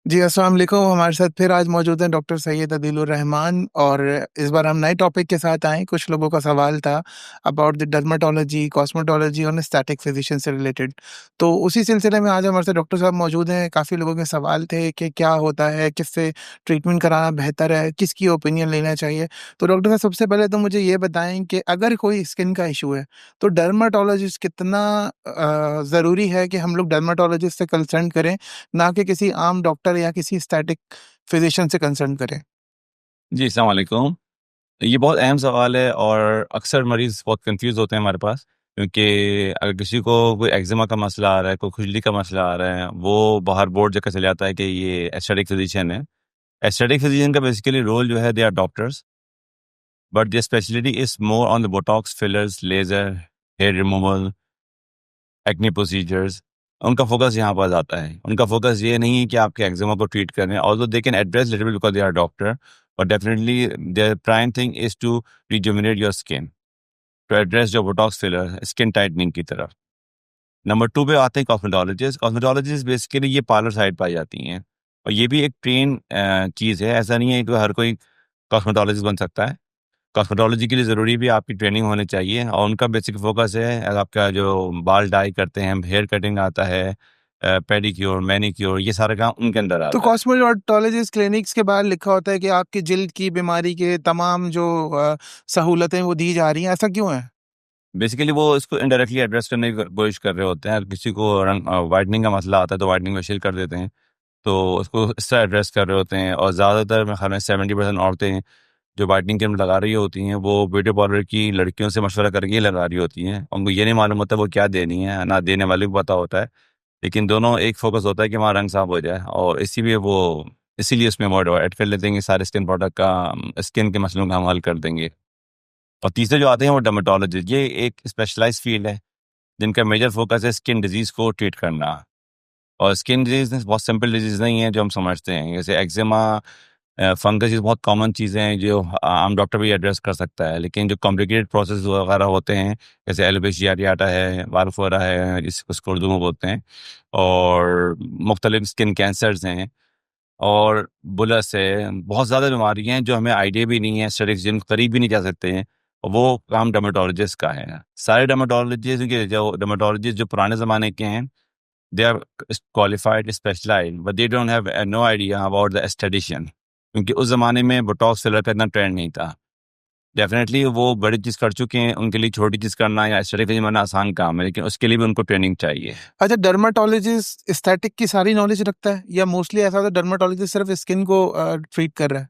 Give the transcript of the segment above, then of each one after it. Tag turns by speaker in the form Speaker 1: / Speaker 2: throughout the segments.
Speaker 1: जी, अस्सलाम वालेकुम। हमारे साथ फिर आज मौजूद हैं डॉक्टर सैयद अदीलुर रहमान और इस बार हम नए टॉपिक के साथ आए हैं। कुछ लोगों का सवाल था अबाउट द डर्मेटोलॉजी, कॉस्मेटोलॉजी और एस्थेटिक फिजिशियन से रिलेटेड। तो उसी सिलसिले में आज हमारे साथ डॉक्टर साहब मौजूद हैं। काफ़ी लोगों के सवाल थे कि क्या होता है, किससे ट्रीटमेंट कराना बेहतर है, किसकी ओपिनियन लेना चाहिए। तो डॉक्टर साहब सबसे पहले तो मुझे ये बताएँ कि अगर कोई स्किन का इश्यू है, तो डर्मेटोलॉजिस्ट कितना ज़रूरी है कि हम लोग डर्मेटोलॉजिस्ट से कंसल्ट करें, ना कि किसी आम डॉक्टर या किसी स्टैटिक फिजिशियन से कंसल्ट करें।
Speaker 2: जी, अस्सलाम वालेकुम। ये बहुत अहम सवाल है और अक्सर मरीज़ बहुत कन्फ्यूज़ होते हैं हमारे पास, क्योंकि अगर किसी को कोई एक्ज़िमा का मसला आ रहा है, कोई खुजली का मसला आ रहा है, वो बाहर बोर्ड देकर चले आता है कि ये एस्थेटिक फिज़िशियन है। एस्थेटिक फिज़िशियन का बेसिकली रोल जो है, they are doctors, but their speciality is more on the Botox, fillers, laser, hair removal, acne procedures. उनका फ़ोकस यहाँ पर आता है। उनका फ़ोकस ये नहीं है कि आपके एक्ज़िमा को ट्रीट करें, although they can address little bit because they are doctor, but definitely their prime thing is to rejuvenate your skin, to address your Botox filler, skin tightening की तरफ। नंबर 2 पे आते हैं कॉस्मेटोलॉजिस्ट। कॉस्मेटोलॉजिस्ट बेसिकली ये parlour side पाई जाती हैं और ये भी एक ट्रेन चीज़ है। ऐसा नहीं है कि हर कोई कॉस्मेटोलॉजिस्ट बन सकता है। कॉस्मेटोलॉजी के लिए ज़रूरी भी आपकी ट्रेनिंग होनी चाहिए और उनका बेसिक फ़ोकस है आपका जो बाल डाई करते हैं, हेयर कटिंग आता है, पेडिक्योर, मैनीक्योर, ये सारा काम उनके अंदर
Speaker 1: तो
Speaker 2: आता है।
Speaker 1: कॉस्मेटोलॉजिस्ट क्लिनिक्स के बाहर लिखा होता है कि आपकी जिल्द की बीमारी के तमाम जो सहूलतें वो दी जा रही हैं, ऐसा क्यों है?
Speaker 2: बेसिकली वो इसको इनडायरेक्टली एड्रेस करने की कोशिश कर रहे होते हैं। अगर किसी को व्हाइटनिंग का मसला आता है तो व्हाइटनिंग फेशियल कर देते हैं, तो उसको इस तरह एड्रेस कर रहे होते हैं। और ज़्यादातर मेरे ख्याल में 70% औरतें जो व्हाइटनिंग क्रीम लगा रही होती हैं, वो ब्यूटी पार्लर की लड़कियों से मशवरा करके ही लगा रही होती हैं। उनको ये नहीं मालूम होता वो क्या देनी है, ना देने वाले को पता होता है। लेकिन दोनों एक फ़ोकस होता है कि हमारा रंग साफ़ हो जाए और इसीलिए उसमें वो ऐड कर लेते हैं कि सारे स्किन प्रोडक्ट का स्किन के मसलों का हम हल कर देंगे। और तीसरे जो आते हैं वो डर्मेटोलॉजिस्ट, ये एक स्पेशलाइज़्ड फ़ील्ड है, जिनका मेजर फ़ोकस है स्किन डिज़ीज़ को ट्रीट करना। और स्किन डिज़ीज़ बहुत सिंपल डिज़ीज़ नहीं है जो हम समझते हैं। जैसे एक्ज़िमा, फंगस, ये बहुत कॉमन चीज़ें हैं जो आम डॉक्टर भी एड्रेस कर सकता है। लेकिन जो कॉम्प्लिकेटेड प्रोसेस वगैरह होते हैं, जैसे एलोपेशिया एरियाटा है, वारफोरा है, जिसको उर्दू में बोलते हैं, और मुख्तलिफ स्किन कैंसर्स हैं और बुलस है, बहुत ज़्यादा बीमारियाँ हैं जो हमें आइडिया भी नहीं है, एस्थेटिक्स जिन करीब भी नहीं जा सकते हैं, और वो काम डर्मेटोलॉजिस्ट का है। सारे डर्मेटोलॉजिस्ट जो पुराने ज़माने के हैं, they are qualified, specialized, but they don't have no idea about the aesthetician, क्योंकि उस ज़माने में बोटॉक्स फिलर का इतना ट्रेंड नहीं था। डेफिनेटली वो बड़ी चीज़ कर चुके हैं, उनके लिए छोटी चीज़ करना या एस्थेटिक बनना आसान काम है, लेकिन उसके लिए भी उनको ट्रेनिंग चाहिए।
Speaker 1: अच्छा, डर्मेटोलॉजिस्ट एस्थेटिक की सारी नॉलेज रखता है या मोस्टली ऐसा होता है डर्मेटोलॉजिस्ट सिर्फ स्किन को ट्रीट कर रहा है?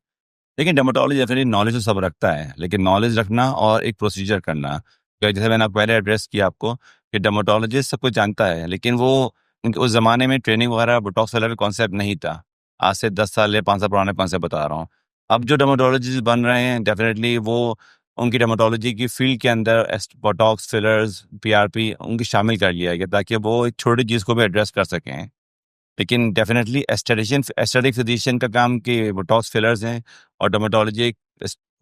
Speaker 2: लेकिन डर्मेटोलॉजी डेफिनेटली नॉलेज तो सब रखता है, लेकिन नॉलेज रखना और एक प्रोसीजर करना, तो जैसे मैंने पहले एड्रेस किया आपको कि डर्मेटोलॉजिस्ट सब कुछ जानता है, लेकिन वो उस ज़माने में ट्रेनिंग वगैरह बोटॉक्स वाला भी कॉन्सेप्ट नहीं था। आज से 10 साल या 5 साल पुराने कॉन्सेप्ट बता रहा हूँ। अब जो डर्मेटोलॉजिस्ट बन रहे हैं, डेफिनेटली वो उनकी डर्मेटोलॉजी की फील्ड के अंदर बोटॉक्स, फिलर्स, पीआरपी उनकी शामिल कर लिया गया, ताकि वो एक छोटी चीज़ को भी एड्रेस कर सकें। लेकिन डेफिनेटली एस्थेटिक फिजिशियन का काम कि बोटॉक्स फिलर्स हैं, और डर्मेटोलॉजी एक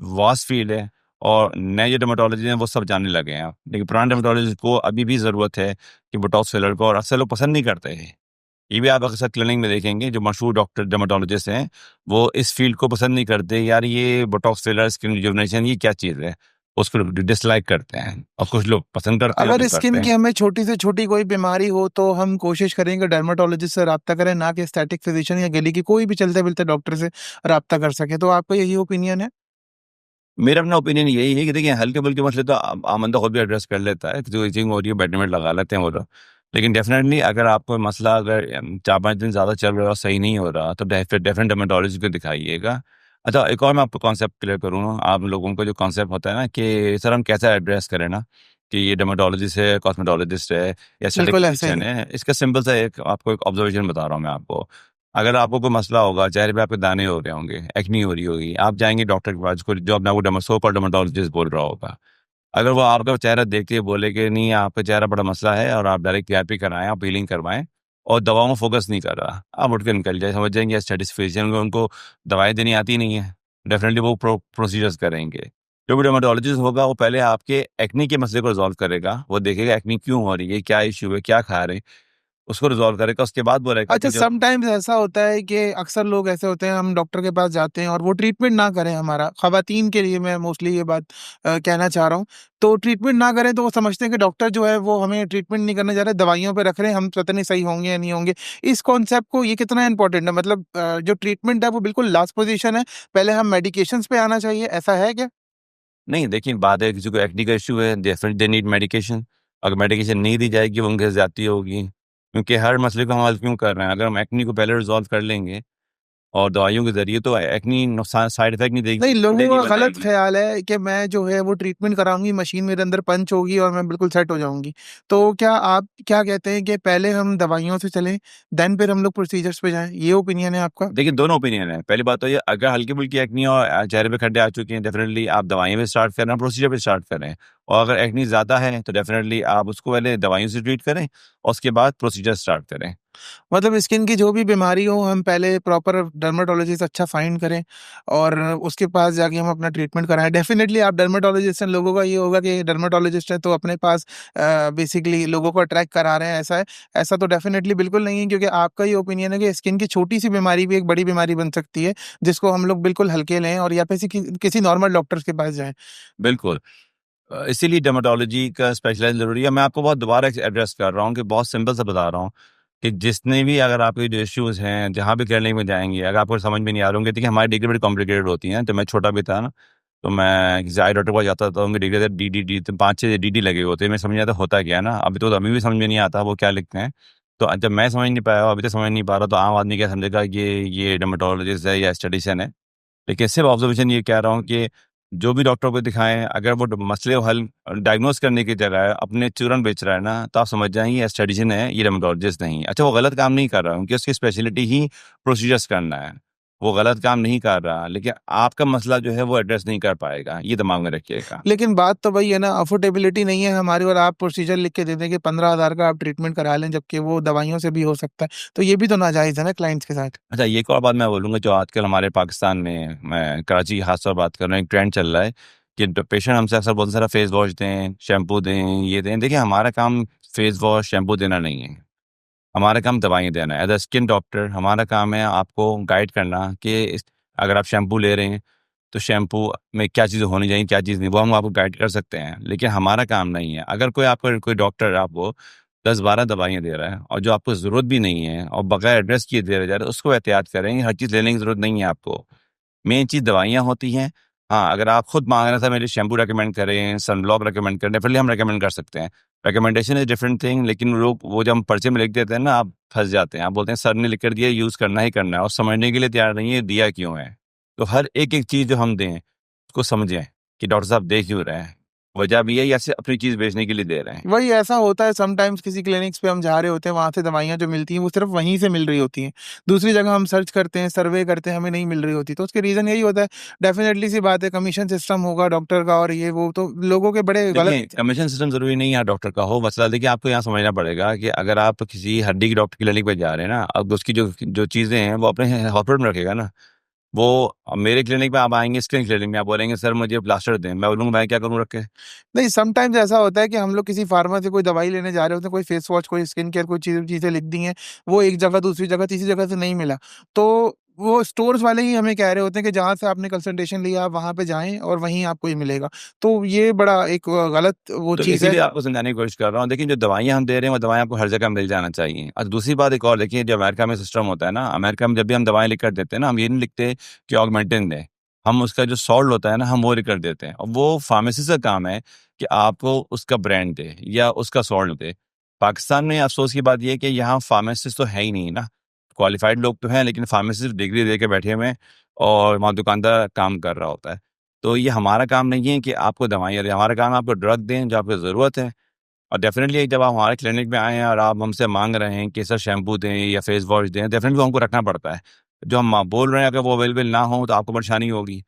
Speaker 2: वास्ट फील्ड है, और नए जो डर्मेटोलॉजी हैं वो सब जानने लगे हैं। लेकिन पुराने डर्मेटोलॉजिस्ट को अभी भी ज़रूरत है कि बोटॉक्स फिलर को, और अक्सर लोग पसंद नहीं करते हैं। ये भी आप अक्सर क्लिनिक में देखेंगे, जो मशहूर डॉक्टर डर्मेटोलॉजिस्ट हैं, वो इस फील्ड को पसंद नहीं करते। यार ये बोटॉक्स फिलर, स्किन रिजुविनेशन, ये क्या चीज़ है? उसको डिसलाइक करते हैं, और कुछ लोग पसंद
Speaker 1: तो
Speaker 2: करते हैं और
Speaker 1: अगर
Speaker 2: कुछ करते
Speaker 1: स्किन की
Speaker 2: हैं।
Speaker 1: हमें छोटी से छोटी कोई बीमारी हो तो हम कोशिश करेंगे डर्मेटोलॉजिस्ट से राब्ता करें, ना कि एस्थेटिक फिजिशियन या गली की कोई भी चलते-फिरते डॉक्टर से राब्ता कर सकें। तो आपका यही ओपिनियन है?
Speaker 2: मेरा अपना ओपिनियन यही है कि देखिए, हल्के-फुल्के मसले तो आम बंदा खुद भी एड्रेस कर लेता है, किसी को इचिंग हो रही है, बेटनोवेट लगा लेते हैं वो लोग। लेकिन डेफ़िनेटली अगर आपको मसला अगर 4-5 दिन ज़्यादा चल रहा है और सही नहीं हो रहा, तो डेफ़िनेट डर्मेटोलॉजिस्ट को दिखाइएगा। अच्छा, एक और मैं आपको कॉन्सेप्ट क्लियर करूँ, आप लोगों को जो कॉन्सेप्ट होता है ना कि सर हम कैसे एड्रेस करें ना, कि ये डर्मेटोलॉजिस्ट है, कॉस्मेटोलॉजिस्ट है या एस्थेटिक
Speaker 1: बिल्कुल ऐसा ही
Speaker 2: फिजिशियन
Speaker 1: है।
Speaker 2: है, इसका सिंपल सा आपको एक ऑब्जर्वेशन बता रहा हूँ मैं आपको। अगर आपको कोई मसला होगा, चेहरे पे आपके दाने हो रहे होंगे, एक्नी हो रही होगी, आप जाएँगे डॉक्टर के पास, को जो अपने आप को सो कॉल्ड डर्मेटोलॉजिस्ट बोल रहा होगा। अगर वो आपका चेहरा देख के बोले कि नहीं, आपका चेहरा बड़ा मसला है और आप डायरेक्ट पीआरपी कराएँ, आप पीलिंग करवाएँ, और दवाओं में फ़ोकस नहीं कर रहा, आप उठ के निकल जाइए। समझ जाएँगे एस्थेटिक फिजिशियन को उनको दवाएँ देनी आती नहीं है। डेफ़िनिटली वो प्रोसीजर्स करेंगे। जो भी डर्मेटोलॉजिस्ट होगा वो पहले आपके एक्ने के मसले को रिज़ॉल्व करेगा। वो देखेगा एक्ने क्यों हो रही है, क्या इश्यू है, क्या खा रहे हैं। उसको रिजॉल्व करेगा, उसके बाद बोलेगा
Speaker 1: अच्छा,
Speaker 2: कि जो
Speaker 1: समटाइम्स ऐसा होता है कि अक्सर लोग ऐसे होते हैं, हम डॉक्टर के पास जाते हैं और वो ट्रीटमेंट ना करें हमारा, ख़वातीन के लिए मैं मोस्टली ये बात कहना चाह रहा हूँ। तो ट्रीटमेंट ना करें तो वो समझते हैं कि डॉक्टर जो है वो हमें ट्रीटमेंट नहीं करने जा रहे, दवाइयों पे रख रहे हैं, हम पता नहीं सही होंगे या नहीं होंगे। इस कॉन्सेप्ट को ये कितना इम्पोर्टेंट है? मतलब जो ट्रीटमेंट है वो बिल्कुल लास्ट पोज़ीशन है, पहले हम मेडिकेशंस पे आना चाहिए, ऐसा है क्या?
Speaker 2: नहीं, देखिए बात है, किसी को एक्ने का इश्यू है, डेफिनेटली दे नीड मेडिकेशन। अगर मेडिकेशन नहीं दी जाएगी, वो उनके ज़्यादती होगी, क्योंकि हर मसले को हम हल क्यों कर रहे हैं? अगर हम एक्ने को पहले रिज़ॉल्व कर लेंगे और दवाइयों के ज़रिए, तो एक्ने नुकसान साइड इफ़ेक्ट नहीं देगी,
Speaker 1: नहीं, लोगों
Speaker 2: नहीं
Speaker 1: का गलत
Speaker 2: बताएगी।
Speaker 1: ख़्याल है कि मैं जो है वो ट्रीटमेंट कराऊँगी, मशीन मेरे अंदर पंच होगी और मैं बिल्कुल सेट हो जाऊँगी। तो क्या आप क्या कहते हैं कि पहले हम दवाइयों से चलें, देन फिर हम लोग प्रोसीजर्स पे जाएँ, ये ओपिनियन है आपका?
Speaker 2: देखिए, दोनों ओपिनियन है। पहली बात तो ये, अगर हल्की-फुल्की एक्ने और चेहरे पे खड्डे आ चुके हैं, डेफिनिटली आप दवाइयाँ पे स्टार्ट करें, प्रोसीजर पे स्टार्ट करें। और अगर एक्ने ज़्यादा है, तो डेफिनिटली आप उसको पहले दवाइयों से ट्रीट करें और उसके बाद प्रोसीजर स्टार्ट करें।
Speaker 1: मतलब स्किन की जो भी बीमारी हो, हम पहले प्रॉपर डर्मेटोलॉजिस्ट अच्छा फाइंड करें और उसके पास जाके हम अपना ट्रीटमेंट कराएँ। डेफ़िनिटली आप डर्मेटोलॉजिस्ट हैं, लोगों का ये होगा कि डर्मेटोलॉजिस्ट है तो अपने पास बेसिकली लोगों को अट्रैक्ट करा रहे हैं, ऐसा है। ऐसा तो डेफ़िनिटली बिल्कुल नहीं है, क्योंकि आपका ये ओपिनियन है कि स्किन की छोटी-सी बीमारी भी एक बड़ी बीमारी बन सकती है, जिसको हम लोग बिल्कुल हल्के लें और या किसी नॉर्मल डॉक्टर्स के पास जाएँ।
Speaker 2: बिल्कुल। इसीलिए डर्मेटोलॉजी का स्पेशलाइज़ ज़रूरी है। मैं आपको बहुत दोबारा एड्रेस कर रहा हूँ, कि बहुत सिंपल सा बता रहा हूँ, कि जितने भी अगर आपके जो इश्यूज़ हैं, जहाँ भी क्लिनिक में जाएँगे, अगर आपको समझ में नहीं आ रहे होंगे, देखिए हमारी डिग्री बड़ी कॉम्प्लिकेटेड होती है। जब मैं छोटा भी था ना, तो मैं किसी आई डॉक्टर के पास जाता था, तो उनकी डिग्री डीडीडी, तो 5-6 डीडी लगे होते हैं। मैं समझ नहीं आता होता क्या है ना, अभी भी समझ में नहीं आता वो क्या लिखते हैं। तो जब मैं समझ नहीं पाया, अभी तक समझ नहीं पा रहा, तो आम आदमी क्या समझेगा कि ये डर्मेटोलॉजिस्ट है या एस्थेटिशियन है। लेकिन सिर्फ ऑब्जर्वेशन ये कह रहा हूँ कि जो भी डॉक्टर को दिखाएँ, अगर वो मसले को हल डायग्नोज़ करने की जगह अपने चूरन बेच रहा है ना, तो आप समझ जाएँ ये एस्थेटिशियन है, ये डर्मेटोलॉजिस्ट नहीं है। अच्छा, वो गलत काम नहीं कर रहा है, क्योंकि उसकी स्पेशलिटी ही प्रोसीजर्स करना है। वो गलत काम नहीं कर रहा, लेकिन आपका मसला जो है वो एड्रेस नहीं कर पाएगा, ये दिमाग में रखिएगा।
Speaker 1: लेकिन बात तो वही है ना, अफोर्डेबिलिटी नहीं है हमारी और आप प्रोसीजर लिख के दे दें कि 15,000 का आप ट्रीटमेंट करा लें, जबकि वो दवाइयों से भी हो सकता है। तो ये भी तो नाजायज़ है ना क्लाइंट्स के साथ।
Speaker 2: अच्छा, ये एक और बात मैं बोलूँगा, जो आजकल हमारे पाकिस्तान में, मैं कराची की खास तौर बात कर रहा हूँ, एक ट्रेंड चल रहा है कि ड पेशेंट हमसे अक्सर बोलते हैं, "सर फेस वॉश दें, शैम्पू दें, ये दें।" देखिए, हमारा काम फेस वॉश, शैम्पू देना नहीं है। हमारा काम दवाइयाँ देना है। एज़ अ स्किन डॉक्टर हमारा काम है आपको गाइड करना कि अगर आप शैम्पू ले रहे हैं, तो शैम्पू में क्या चीज़ें होनी चाहिए, क्या चीज़ नहीं, वो हम आपको गाइड कर सकते हैं। लेकिन हमारा काम नहीं है। अगर कोई डॉक्टर आपको 10-12 दवाइयाँ दे रहा है और जो आपको ज़रूरत भी नहीं है और बगैर एड्रेस किए दे जा रहा है, उसको एहतियात करें। हर चीज़ लेने की ज़रूरत नहीं है आपको। मेन चीज़ दवाइयाँ होती हैं। हाँ, अगर आप खुद माँग रहे हैं, "सर मेरे लिए शैम्पू रिकमेंड करें, सनब्लॉक रिकमेंड करें", डेफ़िनिटली हम रिकमेंड कर सकते हैं। रिकमेंडेशन इज़ डिफरेंट थिंग, लेकिन लोग वो जब हम पर्चे में लिख देते हैं ना, आप फँस जाते हैं। आप बोलते हैं सर ने लिख कर दिया, यूज़ करना ही करना है, और समझने के लिए तैयार नहीं है दिया क्यों है। तो हर एक-एक चीज़ जो हम दें, उसको समझें कि डॉक्टर साहब दे क्यों रहे हैं। वजह भी है या सिर्फ़ अपनी चीज़ बेचने के लिए दे रहे हैं।
Speaker 1: वही ऐसा होता है समटाइम्स, किसी क्लिनिक्स पे हम जा रहे होते हैं, वहाँ से दवाइयाँ जो मिलती हैं वो सिर्फ़ वहीं से मिल रही होती हैं। दूसरी जगह हम सर्च करते हैं, सर्वे करते हैं, हमें नहीं मिल रही होती। तो उसके रीज़न यही होता है, डेफ़िनेटली सी बात है, कमीशन सिस्टम होगा डॉक्टर का और ये वो, तो लोगों के बड़े गलत।
Speaker 2: देखिए, कमीशन सिस्टम ज़रूरी नहीं है हर डॉक्टर का हो। मसला देखिए, आपको यहाँ समझना पड़ेगा कि अगर आप किसी हड्डी के डॉक्टर की क्लिनिक पे जा रहे हैं ना, अब उसकी जो जो चीज़ें हैं, वो अपने हॉस्पिटल में रखेगा ना। वो मेरे क्लिनिक में आप आएँगे, स्किन क्लिनिक में आप बोलेंगे सर मुझे प्लास्टर दें, मैं बोलूँगा मैं क्या करूँ रख के?
Speaker 1: नहीं, समटाइम्स ऐसा होता है कि हम लोग किसी फार्मा से कोई दवाई लेने जा रहे होते हैं, कोई फेस वॉश, कोई स्किन केयर, कोई चीज़ें लिख दी हैं, वो एक जगह, दूसरी जगह, तीसरी जगह से नहीं मिला। तो वो स्टोर्स वाले ही हमें कह रहे होते हैं कि जहाँ से आपने कंसल्टेशन लिया, आप वहाँ पे जाएँ और वहीं आपको ये मिलेगा। तो ये बड़ा एक गलत वो
Speaker 2: तो
Speaker 1: चीज़ है।
Speaker 2: इसीलिए आपको समझाने की कोशिश कर रहा हूँ। देखिए, जो दवाइयाँ हम दे रहे हैं, वो दवाइयाँ आपको हर जगह मिल जाना चाहिए। और दूसरी बात एक और देखिए, जो अमेरिका में सिस्टम होता है ना, अमेरिका में जब भी हम दवाएँ लिख कर देते हैं ना, हम ये नहीं लिखते कि ऑगमेंटिन दें। हम उसका जो सॉल्ट होता है ना, हम वो लिख कर देते हैं। और वो फार्मेसिस्ट का काम है कि आपको उसका ब्रांड दे या उसका सॉल्ट दे। पाकिस्तान में अफ़सोस की बात ये है कि यहाँ फार्मासिस्ट तो है ही नहीं ना। क्वालिफ़ाइड लोग तो हैं, लेकिन फार्मासिस्ट डिग्री दे के बैठे हुए हैं और वहाँ दुकानदार काम कर रहा होता है। तो ये हमारा काम नहीं है कि आपको दवाइयाँ दें, हमारा काम है आपको ड्रग दें जो आपको ज़रूरत है। और डेफ़िनिटली जब आप हमारे क्लिनिक में आए हैं और आप हमसे माँग रहे हैं कि सर शैम्पू दें या फेस वॉश दें, डेफ़िनिटली वो हमको रखना पड़ता है। जो हम बोल रहे हैं अगर वो अवेलेबल ना हो तो आपको परेशानी होगी।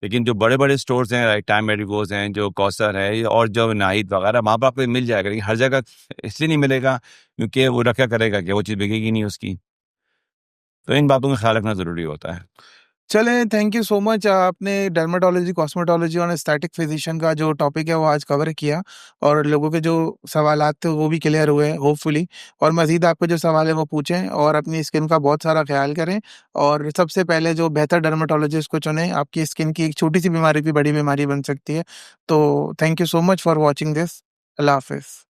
Speaker 2: लेकिन जो बड़े-बड़े स्टोर्स हैं, लाइक टाइम मेडिकोज़ हैं, जो कौसर है और जो नाहिद वगैरह, वहाँ पे आपको ये मिल जाएगा। लेकिन हर जगह इसलिए नहीं मिलेगा क्योंकि वो रखा करेगा कि वो चीज़ बिकेगी नहीं उसकी। तो इन बातों का ख़्याल रखना ज़रूरी होता है।
Speaker 1: चलें, थैंक यू सो मच। आपने डर्मेटोलॉजी, कॉस्मेटोलॉजी और एस्थेटिक फिजिशियन का जो टॉपिक है वो आज कवर किया और लोगों के जो सवालात थे वो भी क्लियर हुए होपफुली। और मज़ीद आपके जो सवाल है वो पूछें और अपनी स्किन का बहुत सारा ख़्याल करें और सबसे पहले जो बेहतर डर्मेटोलॉजिस्ट को चुनें। आपकी स्किन की एक छोटी-सी बीमारी भी बड़ी बीमारी बन सकती है। तो thank you so much for watching this. अल्लाह हाफ़िज़।